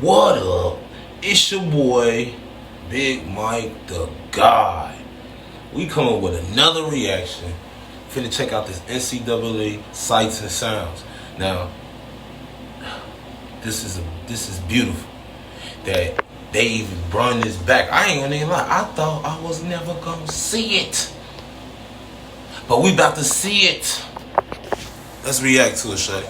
What up? It's your boy, Big Mike the God. We come up with another reaction. Finna check out this NCAA Sights and Sounds. Now, this is beautiful that they even brought this back. I ain't gonna even lie. I thought I was never gonna see it, but we about to see it. Let's react to it, Shay.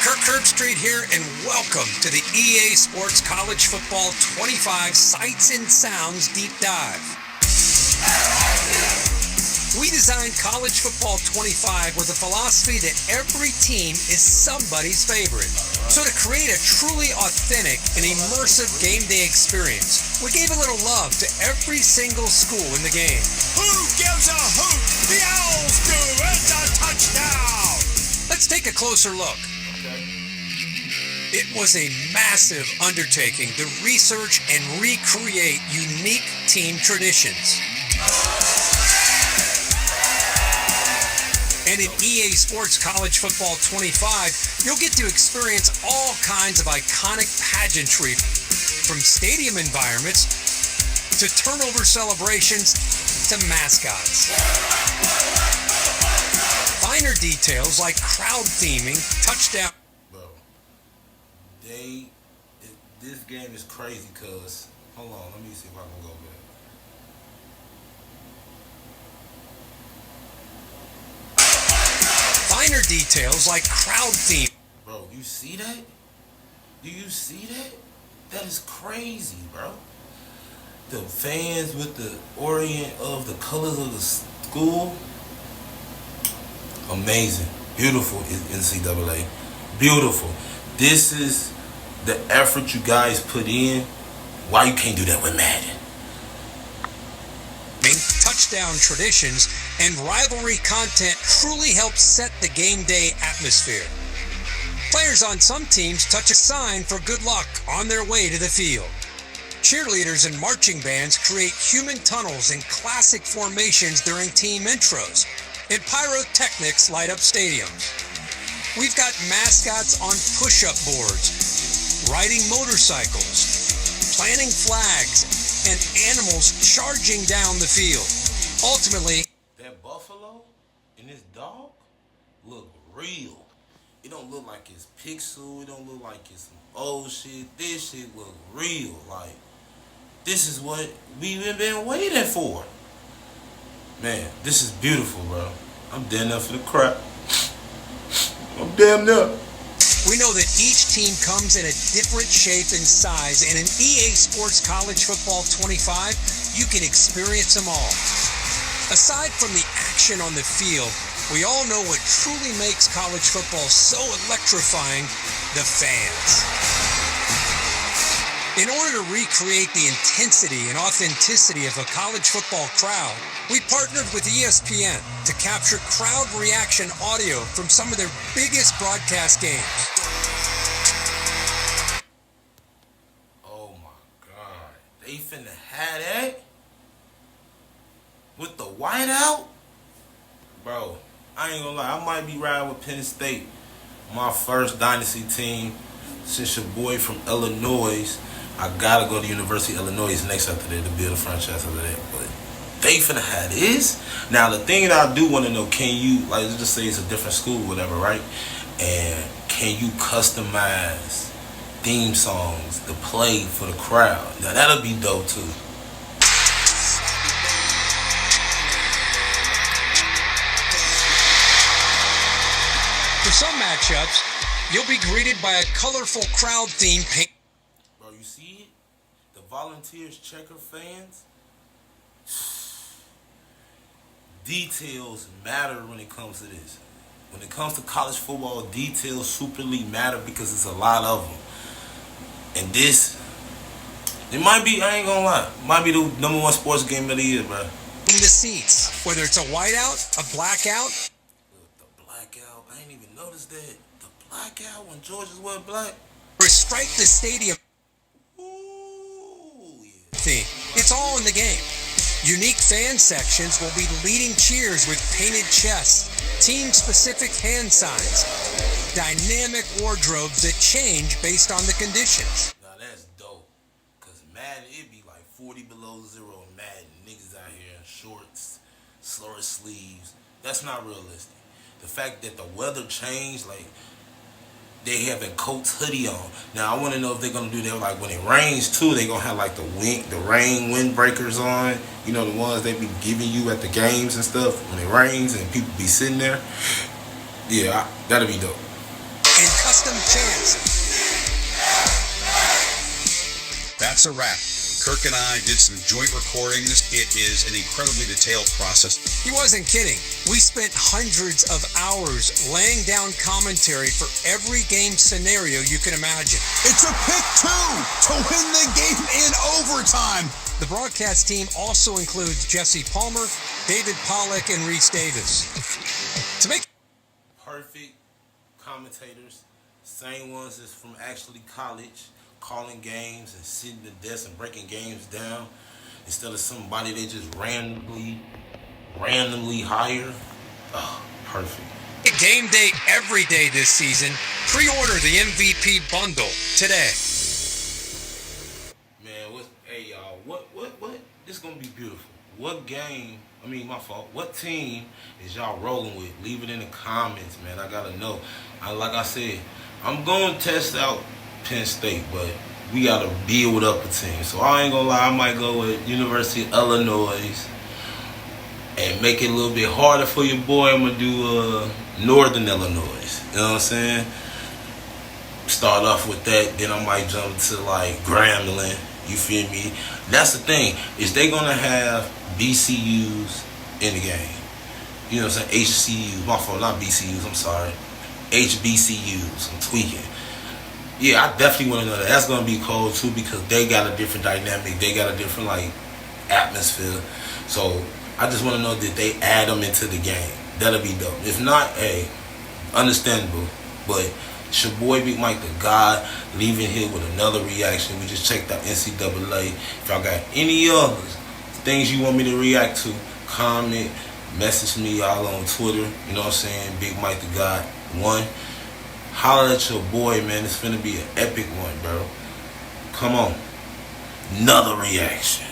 Kirk Herbstreit here, and welcome to the EA Sports College Football 25 Sights and Sounds Deep Dive. We designed College Football 25 with a philosophy that every team is somebody's favorite. So to create a truly authentic and immersive game day experience, we gave a little love to every single school in the game. Who gives a hoot? The Owls do. It's a touchdown. Let's take a closer look. It was a massive undertaking to research and recreate unique team traditions. And in EA Sports College Football 25, you'll get to experience all kinds of iconic pageantry, from stadium environments to turnover celebrations to mascots. Finer details like crowd theming, touchdown. This game is crazy, cuz. Hold on, let me see if I can go back. Finer details like crowd theme. Bro, you see that? Do you see that? That is crazy, bro. The fans with the orient of the colors of the school. Amazing. Beautiful NCAA. Beautiful. This is the effort you guys put in. Why you can't do that with Madden? Touchdown traditions and rivalry content truly help set the game day atmosphere. Players on some teams touch a sign for good luck on their way to the field. Cheerleaders and marching bands create human tunnels and classic formations during team intros, and pyrotechnics light up stadiums. We've got mascots on push-up boards, riding motorcycles, planting flags, and animals charging down the field. Ultimately, that buffalo and this dog look real. It don't look like it's pixel. It don't look like it's some old shit. This shit look real. Like, this is what we've been waiting for. Man, this is beautiful, bro. I'm dead enough for the crap. I'm damn near. We know that each team comes in a different shape and size, and in EA Sports College Football 25, you can experience them all. Aside from the action on the field, we all know what truly makes college football so electrifying: the fans. In order to recreate the intensity and authenticity of a college football crowd, we partnered with ESPN to capture crowd reaction audio from some of their biggest broadcast games. Oh my God. They finna have that? With the whiteout? Bro, I ain't gonna lie. I might be riding with Penn State. My first dynasty team. Since your boy from Illinois, I gotta go to University of Illinois next after that to build a franchise after that. But they finna have this. Now, the thing that I do want to know, can you, like, let's just say it's a different school, whatever, right? And can you customize theme songs to play for the crowd? Now, that'll be dope, too. For some matchups, you'll be greeted by a colorful crowd theme paint. Bro, you see it? The Volunteers Checker fans. Details matter when it comes to this. When it comes to college football, details superly matter because it's a lot of them. And this, it might be, I ain't gonna lie, might be the #1 sports game of the year, bro. In the seats, whether it's a whiteout, a blackout. The blackout, I ain't even noticed that. The blackout when Georgia's wear black. Or strike the stadium. Ooh, yeah. Theme. It's all in the game. Unique fan sections will be leading cheers with painted chests, team-specific hand signs, dynamic wardrobes that change based on the conditions. Now that's dope. Cause Madden, it be like 40 below zero in Madden. Niggas out here in shorts, slur sleeves. That's not realistic. The fact that the weather changed, like they having coats, hoodie on. Now I want to know if they're gonna do that. Like when it rains too, they gonna have like the rain windbreakers on. You know, the ones they be giving you at the games and stuff when it rains and people be sitting there. Yeah, that'll be dope. And custom chants. That's a wrap. Kirk and I did some joint recordings. It is an incredibly detailed process. He wasn't kidding. We spent hundreds of hours laying down commentary for every game scenario you can imagine. It's a pick two to win the game in overtime. The broadcast team also includes Jesse Palmer, David Pollack, and Reese Davis. To make Perfect commentators, same ones as from actually college, calling games and sitting at the desk and breaking games down instead of somebody they just randomly hire. Oh, perfect. game day every day this season, pre-order the MVP bundle today. Man, hey y'all, what? This gonna be beautiful. What game? What team is y'all rolling with? Leave it in the comments, man. I gotta know. Like I said, I'm gonna test out Penn State, but we gotta build up a team. So I ain't gonna lie, I might go with University of Illinois and make it a little bit harder for your boy. I'm gonna do Northern Illinois. You know what I'm saying? Start off with that, then I might jump to like Grambling. You feel me? That's the thing, is they gonna have BCUs in the game. You know what I'm saying? HCUs, my fault, not BCUs, I'm sorry. HBCUs, I'm tweaking. Yeah, I definitely want to know that. That's going to be cold too because they got a different dynamic. They got a different like atmosphere. So I just want to know that they add them into the game. That'll be dope. If not, hey, understandable. But it's your boy Bigmicdagod leaving here with another reaction. We just checked out NCAA. If y'all got any other things you want me to react to, comment, message me y'all on Twitter. You know what I'm saying? Bigmicdagod1. Holler at your boy, man. It's finna be an epic one, bro. Come on. Another reaction.